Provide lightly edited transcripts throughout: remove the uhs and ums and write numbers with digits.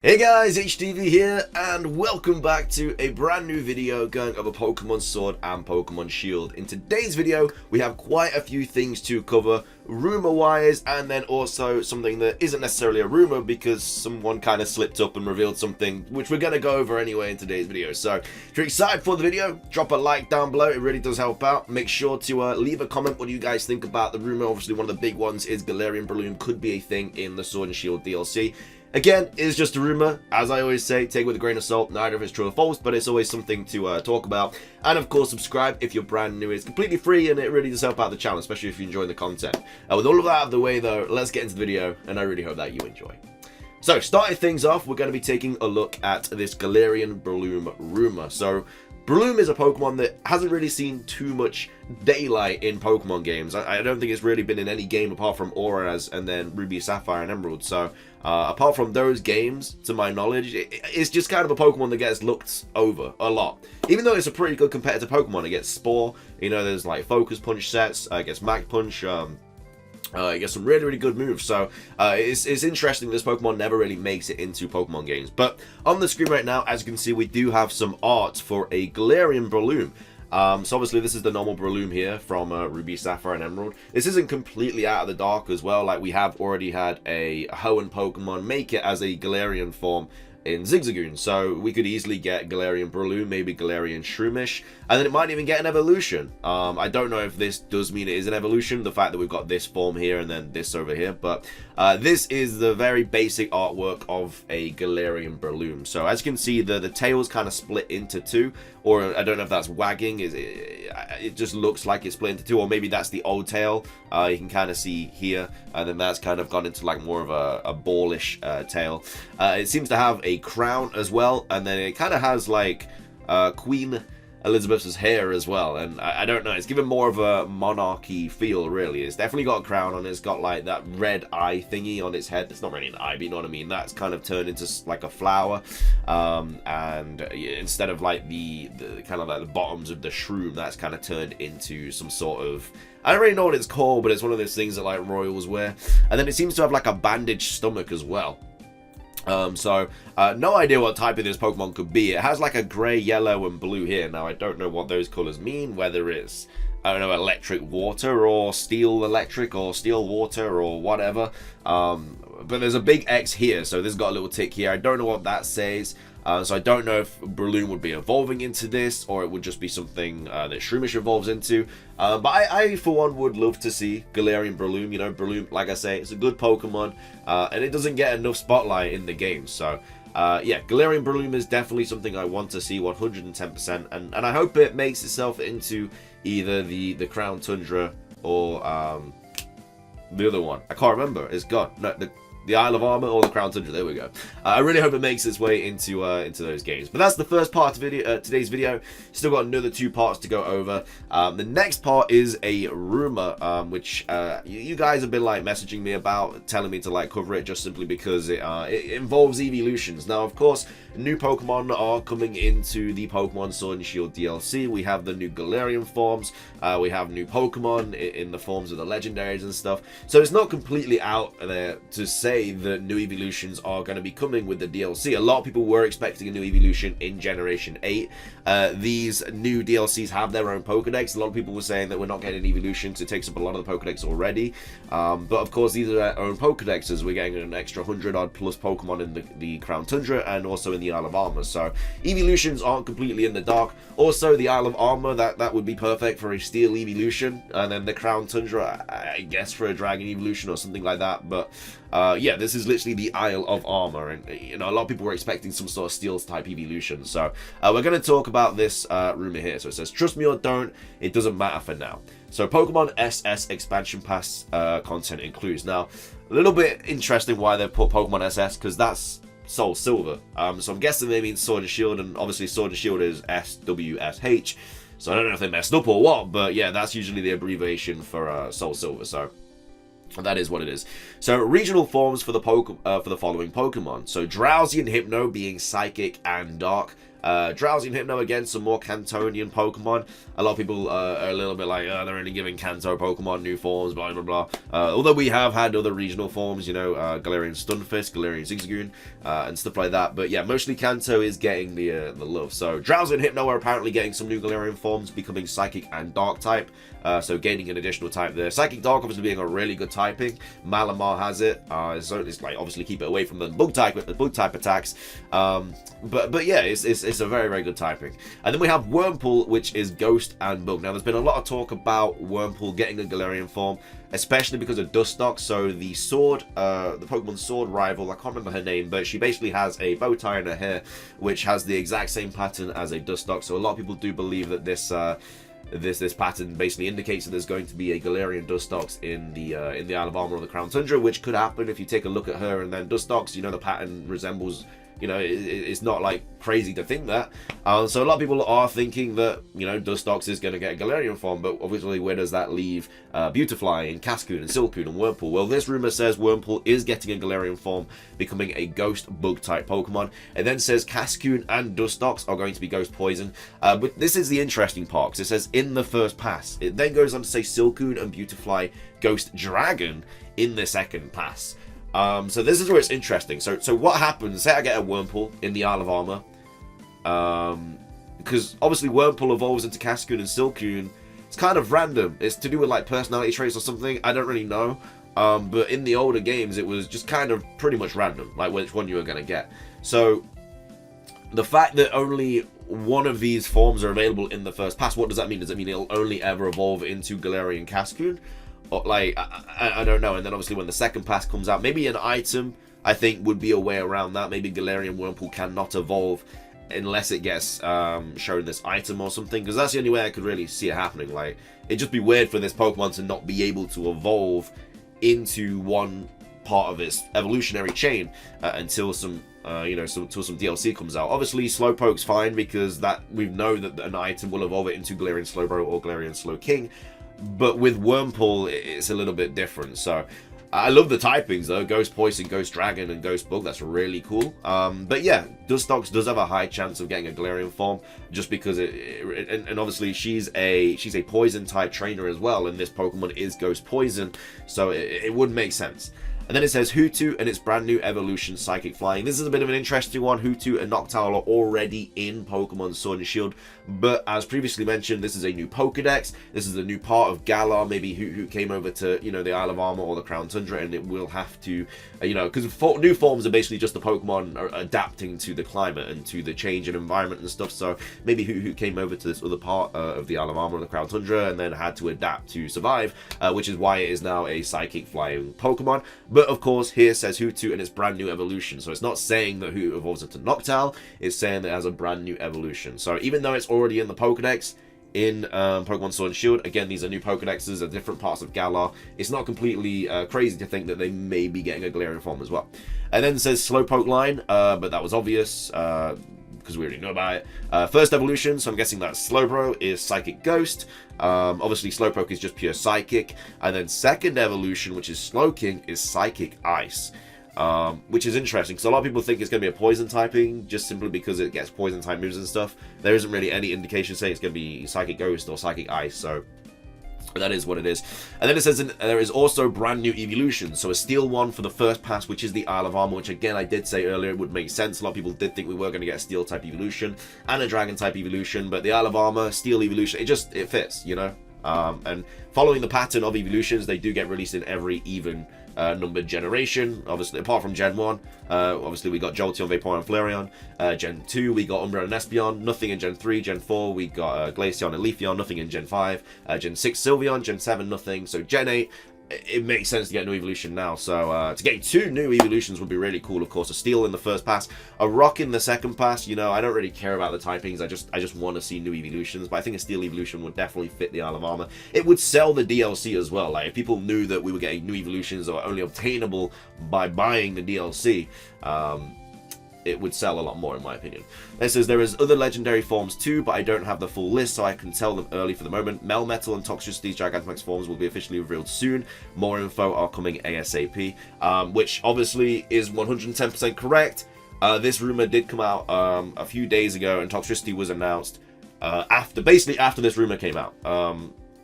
Hey guys, HDvee here, and welcome back to a brand new video going over Pokemon Sword and Pokemon Shield. In today's video, we have quite a few things to cover, rumor-wise, and then also something that isn't necessarily a rumor because someone kind of slipped up and revealed something, which we're going to go over anyway in today's video. So, if you're excited for the video, drop a like down below, it really does help out. Make sure to leave a comment what you guys think about the rumor. Obviously, one of the big ones is GALARIAN BRELOOM could be a thing in the Sword and Shield DLC. Again, it's just a rumor. As I always say, take it with a grain of salt. Neither if it's true or false, but it's always something to talk about. And of course, subscribe if you're brand new. It's completely free and it really does help out the channel, especially if you enjoy the content. With all of that out of the way though, let's get into the video, and I really hope that you enjoy. So, starting things off, we're going to be taking a look at this GALARIAN BRELOOM rumor. So, Breloom is a Pokemon that hasn't really seen too much daylight in Pokemon games. I don't think it's really been in any game apart from Auras and then Ruby, Sapphire, and Emerald. So, apart from those games, to my knowledge, it's just kind of a Pokemon that gets looked over a lot. Even though it's a pretty good competitive Pokemon, it gets Spore, you know, there's like Focus Punch sets, it gets Mach Punch, it gets some really good moves, so it's interesting this Pokemon never really makes it into Pokemon games. But on the screen right now, as you can see, we do have some art for a GALARIAN BRELOOM. So obviously this is the normal Breloom here from Ruby, Sapphire, and Emerald. This isn't completely out of the dark as well, like we have already had a Hoenn Pokemon make it as a Galarian form in Zigzagoon, so we could easily get GALARIAN BRELOOM, maybe GALARIAN Shroomish, and then it might even get an evolution. I don't know if this does mean it is an evolution, the fact that we've got this form here and then this over here, but this is the very basic artwork of a GALARIAN BRELOOM. So as you can see, the tail's kind of split into two, or I don't know if that's wagging, it just looks like it's split into two, or maybe that's the old tail, you can kind of see here, and then that's kind of gone into like more of a ballish tail. It seems to have a crown as well, and then it kind of has like Queen Elizabeth's hair as well, and I don't know, it's given more of a monarchy feel, really. It's definitely got a crown on it, it's got like that red eye thingy on its head. It's not really an eye, but you know what I mean, that's kind of turned into like a flower, and instead of like the kind of like the bottoms of the shroom, that's kind of turned into some sort of, I don't really know what it's called, but it's one of those things that like royals wear. And then it seems to have like a bandaged stomach as well. No idea what type of this Pokemon could be. It has like a grey, yellow, and blue here. Now, I don't know what those colours mean, whether it's, I don't know, electric water, or steel electric, or steel water, or whatever. But there's a big X here, so this has got a little tick here. I don't know what that says. So I don't know if Breloom would be evolving into this, or it would just be something that Shroomish evolves into. But I, for one, would love to see GALARIAN BRELOOM. You know, Breloom, like I say, it's a good Pokemon, and it doesn't get enough spotlight in the game. So, yeah, GALARIAN BRELOOM is definitely something I want to see 110%, and I hope it makes itself into either the Crown Tundra or the other one. I can't remember. It's gone. No, the Isle of Armor or the Crown Tundra. There we go. I really hope it makes its way into those games. But that's the first part of today's video. Still got another 2 parts to go over. The next part is a rumor, which you guys have been like messaging me about, telling me to like cover it just simply because it involves EEVEELUTIONS. Now, of course, new Pokemon are coming into the Pokemon Sword and Shield DLC. We have the new Galarian forms. We have new Pokemon in the forms of the legendaries and stuff. So it's not completely out there to say that new evolutions are going to be coming with the DLC. A lot of people were expecting a new evolution in Generation 8. These new DLCs have their own Pokedex. A lot of people were saying that we're not getting evolutions. It takes up a lot of the Pokedex already. But of course, these are their own Pokedexes. We're getting an extra 100-odd plus Pokemon in the Crown Tundra and also in the Isle of Armor. So evolutions aren't completely in the dark. Also, the Isle of Armor, that would be perfect for a Steel evolution. And then the Crown Tundra, I guess, for a Dragon evolution or something like that. But yeah, this is literally the Isle of Armor, and you know, a lot of people were expecting some sort of Steel type evolution. So we're going to talk about this rumor here. So it says, trust me or don't, it doesn't matter for now. So Pokemon SS expansion pass content includes. Now, a little bit interesting why they put Pokemon SS, because that's Soul Silver. So I'm guessing they mean Sword and Shield, and obviously Sword and Shield is SWSH. So I don't know if they messed up or what, but yeah, that's usually the abbreviation for Soul Silver. So that is what it is. So regional forms for the following Pokemon. So Drowsy and Hypno being Psychic and Dark. Drowsy and Hypno, again, some more Cantonian Pokemon. A lot of people are a little bit like, oh, they're only giving Kanto Pokemon new forms, blah, blah, blah. Although we have had other regional forms, you know, Galarian Stunfisk, Galarian Zigzagoon, and stuff like that. But yeah, mostly Kanto is getting the love. So Drowsy and Hypno are apparently getting some new Galarian forms, becoming Psychic and Dark type. So gaining an additional type there. Psychic Dark obviously being a really good typing. Malamar has it. So it's like obviously keep it away from the bug type attacks. But yeah, it's a very, very good typing. And then we have Wurmple, which is Ghost and Bug. Now there's been a lot of talk about Wurmple getting a Galarian form, especially because of Dustox. So the sword, the Pokemon Sword rival, I can't remember her name, but she basically has a bow tie in her hair, which has the exact same pattern as a Dustox. So a lot of people do believe that this pattern basically indicates that there's going to be a Galarian Dustox in the Isle of Armor or the Crown Tundra, which could happen if you take a look at her and then Dustox. You know, the pattern resembles. You know, it's not like crazy to think that. So a lot of people are thinking that, you know, Dustox is going to get a Galarian form, but obviously where does that leave Beautifly and Cascoon and Silcoon and Wurmple? Well, this rumor says Wurmple is getting a Galarian form, becoming a Ghost Bug type Pokemon. It then says Cascoon and Dustox are going to be Ghost Poison. But this is the interesting part, because it says in the first pass. It then goes on to say Silcoon and Beautifly Ghost Dragon in the second pass. So this is where it's interesting. So what happens, say I get a Wurmple in the Isle of Armor, because obviously Wurmple evolves into Cascoon and Silcoon. It's kind of random. It's to do with like personality traits or something, I don't really know. But in the older games it was just kind of pretty much random, like which one you were going to get. So the fact that only one of these forms are available in the first pass, what does that mean? Does it mean it'll only ever evolve into Galarian Cascoon? Or, like, I don't know. And then obviously when the second pass comes out, maybe an item, I think, would be a way around that. Maybe Galarian Wurmple cannot evolve unless it gets shown this item or something, because that's the only way I could really see it happening. Like, it'd just be weird for this Pokemon to not be able to evolve into one part of its evolutionary chain until some until some DLC comes out. Obviously Slowpoke's fine, because that we know that an item will evolve it into Galarian Slowbro or Galarian Slowking. But with Wurmple, it's a little bit different. So I love the typings though. Ghost Poison, Ghost Dragon, and Ghost Bug. That's really cool. But yeah, Dustox does have a high chance of getting a Galarian form, just because and obviously she's a Poison type trainer as well, and this Pokemon is Ghost Poison, so it would make sense. And then it says Hootoo and its brand new evolution, Psychic Flying. This is a bit of an interesting one. Hootoo and Noctowl are already in Pokemon Sword and Shield, but as previously mentioned, this is a new Pokedex. This is a new part of Galar. Maybe Hootoo came over to, you know, the Isle of Armor or the Crown Tundra, and it will have to, you know, because new forms are basically just the Pokemon are adapting to the climate and to the change in environment and stuff. So maybe Hootoo came over to this other part of the Isle of Armor or the Crown Tundra and then had to adapt to survive, which is why it is now a Psychic Flying Pokemon. But of course, here says Hootoo and its brand new evolution. So it's not saying that Hootoo evolves into Noctowl, it's saying that it has a brand new evolution. So even though it's already in the Pokedex, in Pokemon Sword and Shield, again, these are new Pokedexes at different parts of Galar. It's not completely crazy to think that they may be getting a Galarian form as well. And then it says Slowpoke line, but that was obvious, because we already know about it. First evolution, so I'm guessing that Slowbro is Psychic Ghost. Obviously Slowpoke is just pure Psychic. And then second evolution, which is Slowking, is Psychic Ice. Which is interesting, because a lot of people think it's going to be a Poison typing, just simply because it gets Poison type moves and stuff. There isn't really any indication saying it's going to be Psychic Ghost or Psychic Ice, so that is what it is. And then it says there is also brand new evolutions. So a Steel one for the first pass, which is the Isle of Armor, which again I did say earlier would make sense. A lot of people did think we were going to get a Steel type evolution and a Dragon type evolution, but the Isle of Armor, Steel evolution, it fits, you know. And following the pattern of evolutions, they do get released in every even numbered generation, obviously, apart from Gen 1. Obviously, we got Jolteon, Vaporeon, and Flareon. Gen 2, we got Umbreon and Espeon. Nothing in Gen 3. Gen 4, we got Glaceon and Leafeon. Nothing in Gen 5. Gen 6, Sylveon. Gen 7, nothing. So Gen 8, it makes sense to get a new evolution now. So to get 2 new evolutions would be really cool. Of course, a Steel in the first pass, a Rock in the second pass. You know, I don't really care about the typings. I just want to see new evolutions. But I think a Steel evolution would definitely fit the Isle of Armor. It would sell the DLC as well. Like if people knew that we were getting new evolutions that were only obtainable by buying the DLC, it would sell a lot more, in my opinion. It says there is other legendary forms too, but I don't have the full list, so I can tell them early for the moment. Melmetal and Toxtricity's Gigantamax forms will be officially revealed soon. More info are coming ASAP, which obviously is 110% correct. This rumor did come out a few days ago, and Toxtricity was announced basically after this rumor came out.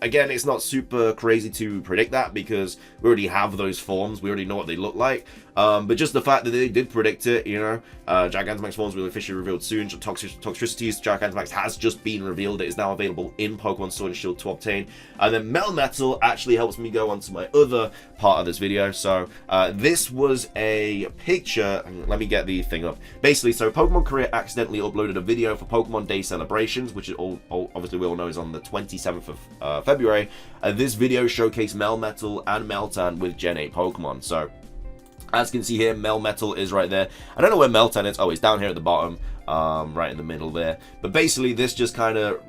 Again, it's not super crazy to predict that because we already have those forms. We already know what they look like. But just the fact that they did predict it, you know, Gigantamax forms will be officially revealed soon. Toxtricity's Gigantamax has just been revealed. It is now available in Pokemon Sword and Shield to obtain. And then Melmetal actually helps me go on to my other part of this video. So this was a picture. Let me get the thing up. Basically, so Pokemon Korea accidentally uploaded a video for Pokemon Day celebrations, which is obviously we all know is on the 27th of February. This video showcased Melmetal and Meltan with Gen 8 Pokemon. So as you can see here, Melmetal is right there. I don't know where Meltan is. Oh, it's down here at the bottom, right in the middle there. But basically, this just kind of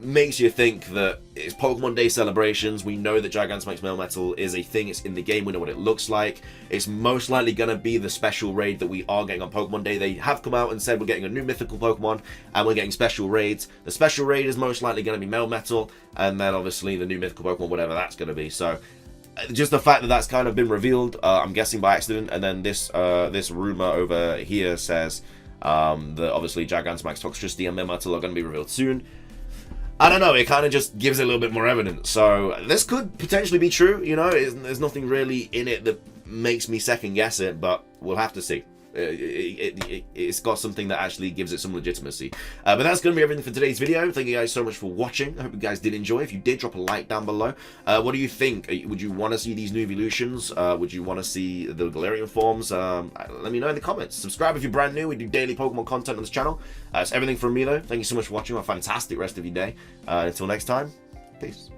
makes you think that it's Pokemon Day celebrations. We know that Gigantamax Melmetal is a thing. It's in the game. We know what it looks like. It's most likely going to be the special raid that we are getting on Pokemon Day. They have come out and said we're getting a new mythical Pokemon and we're getting special raids. The special raid is most likely going to be Melmetal, and then obviously the new mythical Pokemon, whatever that's going to be. So just the fact that that's kind of been revealed, I'm guessing by accident, and then this rumor over here says that obviously Gigantamax, Toxtricity, and Melmetal are going to be revealed soon. I don't know, it kind of just gives it a little bit more evidence. So this could potentially be true, you know, there's nothing really in it that makes me second guess it, but we'll have to see. It's got something that actually gives it some legitimacy. But that's going to be everything for today's video. Thank you guys so much for watching. I hope you guys did enjoy. If you did, drop a like down below. What do you think? Would you want to see these new evolutions? Would you want to see the Galarian forms? Let me know in the comments. Subscribe if you're brand new. We do daily Pokemon content on this channel. That's everything from me though. Thank you so much for watching. Have a fantastic rest of your day. Until next time, peace.